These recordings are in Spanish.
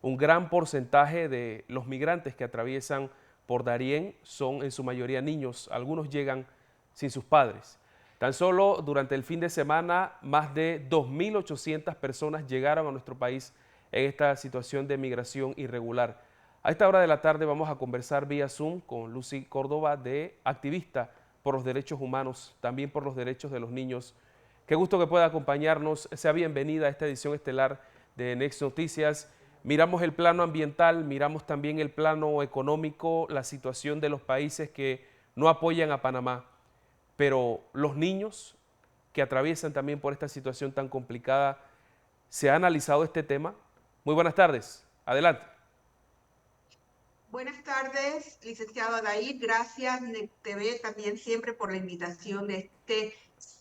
un gran porcentaje de los migrantes que atraviesan por Darién son en su mayoría niños, algunos llegan sin sus padres. Tan solo durante el fin de semana, más de 2.800 personas llegaron a nuestro país en esta situación de migración irregular. A esta hora de la tarde vamos a conversar vía Zoom con Lucy Córdoba, de activista por los derechos humanos, también por los derechos de los niños. Qué gusto que pueda acompañarnos. Sea bienvenida a esta edición estelar de Next Noticias. Miramos el plano ambiental, miramos también el plano económico, la situación de los países que no apoyan a Panamá, pero los niños que atraviesan también por esta situación tan complicada, ¿se ha analizado este tema? Muy buenas tardes, adelante. Buenas tardes, licenciado Adair. Gracias, NECTV, también siempre por la invitación de este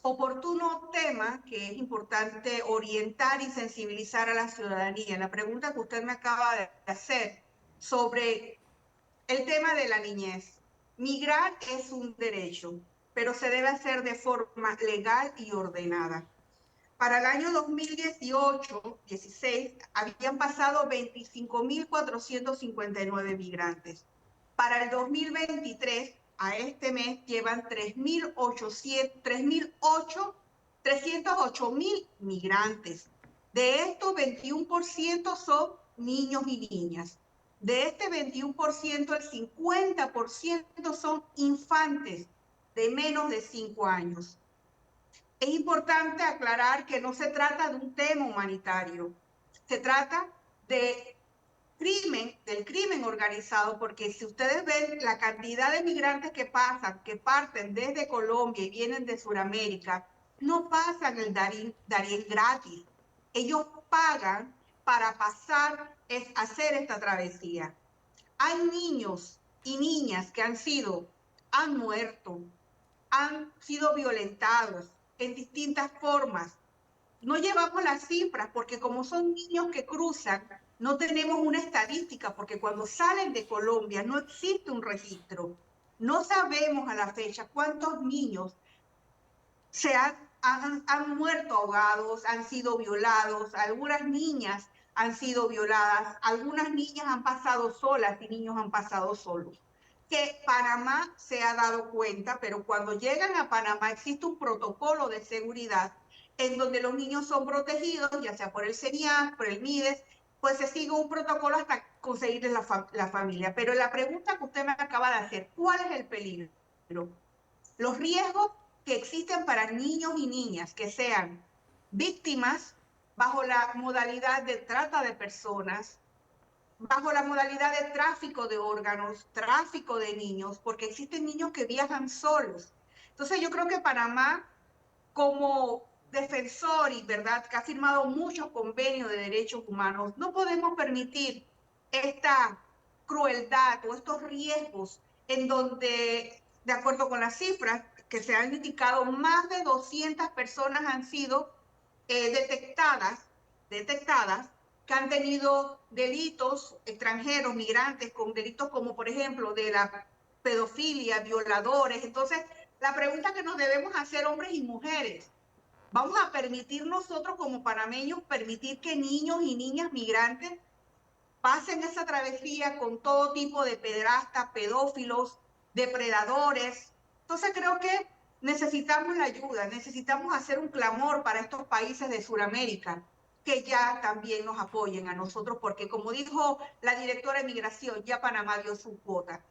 oportuno tema que es importante orientar y sensibilizar a la ciudadanía. La pregunta que usted me acaba de hacer sobre el tema de la niñez. Migrar es un derecho, pero se debe hacer de forma legal y ordenada. Para el año 2018-16 habían pasado 25.459 migrantes. Para el 2023, a este mes, llevan 308.000 migrantes. De estos, 21% son niños y niñas. De este 21%, el 50% son infantes de menos de 5 años. Es importante aclarar que no se trata de un tema humanitario, se trata de del crimen organizado, porque si ustedes ven la cantidad de migrantes que pasan, que parten desde Colombia y vienen de Sudamérica, no pasan el Darién gratis. Ellos pagan para pasar, hacer esta travesía. Hay niños y niñas que han muerto, han sido violentados en distintas formas. No llevamos las cifras porque como son niños que cruzan, no tenemos una estadística porque cuando salen de Colombia no existe un registro. No sabemos a la fecha cuántos niños han muerto ahogados, han sido violados, algunas niñas han sido violadas, algunas niñas han pasado solas y niños han pasado solos. Que Panamá se ha dado cuenta, pero cuando llegan a Panamá existe un protocolo de seguridad en donde los niños son protegidos, ya sea por el CENIAF, por el MIDES, pues se sigue un protocolo hasta conseguirles la familia. Pero la pregunta que usted me acaba de hacer, ¿cuál es el peligro? Los riesgos que existen para niños y niñas que sean víctimas bajo la modalidad de trata de personas, bajo la modalidad de tráfico de órganos, tráfico de niños, porque existen niños que viajan solos. Entonces yo creo que Panamá, como defensor y verdad que ha firmado muchos convenios de derechos humanos, no podemos permitir esta crueldad o estos riesgos en donde, de acuerdo con las cifras que se han indicado, más de 200 personas han sido detectadas que han tenido delitos extranjeros, migrantes, con delitos como, por ejemplo, de la pedofilia, violadores. Entonces, la pregunta que nos debemos hacer, hombres y mujeres, ¿vamos a permitir nosotros como panameños, permitir que niños y niñas migrantes pasen esa travesía con todo tipo de pederastas, pedófilos, depredadores? Entonces creo que necesitamos la ayuda, necesitamos hacer un clamor para estos países de Sudamérica que ya también nos apoyen a nosotros, porque como dijo la directora de Migración, ya Panamá dio su cuota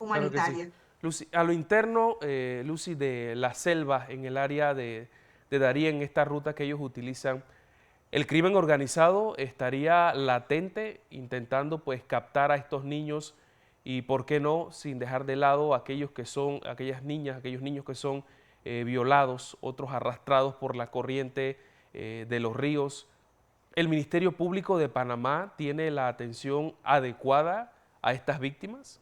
Claro que sí. humanitaria. Lucy, a lo interno, Lucy, de la selva en el área de Darién, esta ruta que ellos utilizan, el crimen organizado estaría latente intentando pues captar a estos niños y, por qué no, sin dejar de lado aquellos que son, aquellas niñas, aquellos niños que son violados, otros arrastrados por la corriente de los ríos. ¿El Ministerio Público de Panamá tiene la atención adecuada a estas víctimas?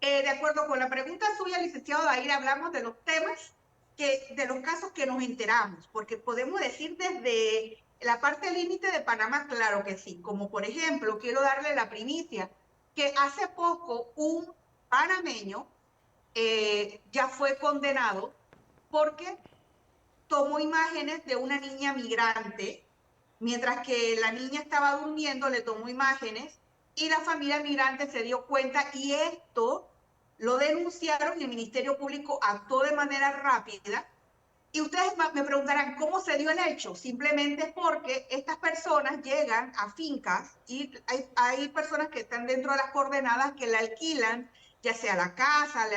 De acuerdo con la pregunta suya, licenciado Dair, hablamos de los temas, de los casos que nos enteramos, porque podemos decir desde la parte límite de Panamá, claro que sí, como por ejemplo, quiero darle la primicia, que hace poco un panameño ya fue condenado porque tomó imágenes de una niña migrante Mientras que la niña estaba durmiendo, le tomó imágenes y la familia migrante se dio cuenta y esto lo denunciaron y el Ministerio Público actuó de manera rápida. Y ustedes me preguntarán, ¿cómo se dio el hecho? Simplemente porque estas personas llegan a fincas y hay personas que están dentro de las coordenadas que le alquilan, ya sea la casa,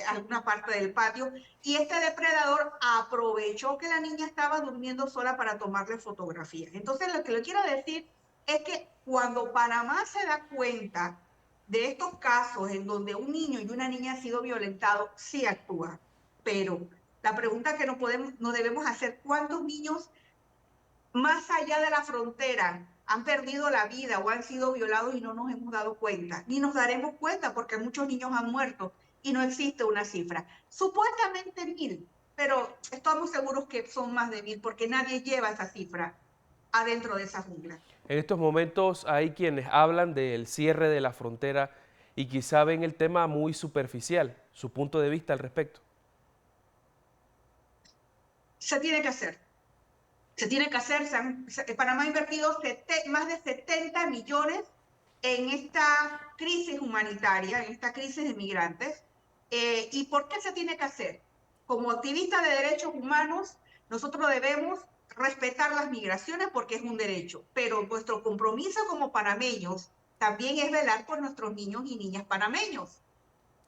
alguna parte del patio, y este depredador aprovechó que la niña estaba durmiendo sola para tomarle fotografías. Entonces, lo que le quiero decir es que cuando Panamá se da cuenta de estos casos en donde un niño y una niña han sido violentados, sí actúa, pero la pregunta que no debemos hacer, ¿cuántos niños más allá de la frontera han perdido la vida o han sido violados y no nos hemos dado cuenta? Ni nos daremos cuenta porque muchos niños han muerto y no existe una cifra. Supuestamente 1000, pero estamos seguros que son más de 1000 porque nadie lleva esa cifra adentro de esa jungla. En estos momentos hay quienes hablan del cierre de la frontera y quizá ven el tema muy superficial, su punto de vista al respecto. Se tiene que hacer. Se tiene que hacer. Panamá ha invertido más de 70 millones en esta crisis humanitaria, en esta crisis de migrantes. ¿Y por qué se tiene que hacer? Como activistas de derechos humanos, nosotros debemos respetar las migraciones porque es un derecho, pero nuestro compromiso como panameños también es velar por nuestros niños y niñas panameños.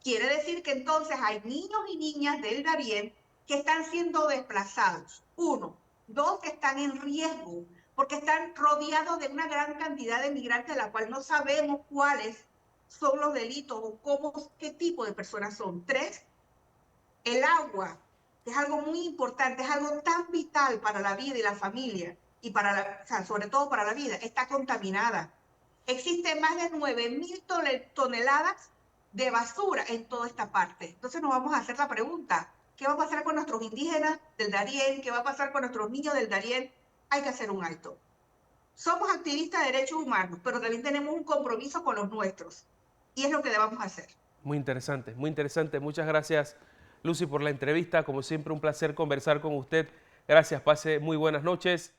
Quiere decir que entonces hay niños y niñas del Darién que están siendo desplazados. Uno. Dos, que están en riesgo porque están rodeados de una gran cantidad de migrantes de la cual no sabemos cuáles son los delitos o qué tipo de personas son. Tres, el agua, que es algo muy importante, es algo tan vital para la vida y la familia, y o sea, sobre todo para la vida, está contaminada. Existen más de 9000 toneladas de basura en toda esta parte. Entonces nos vamos a hacer la pregunta, ¿qué va a pasar con nuestros indígenas del Darién? ¿Qué va a pasar con nuestros niños del Darién? Hay que hacer un alto. Somos activistas de derechos humanos, pero también tenemos un compromiso con los nuestros. Y es lo que debemos hacer. Muy interesante, muy interesante. Muchas gracias, Lucy, por la entrevista. Como siempre, un placer conversar con usted. Gracias, pase muy buenas noches.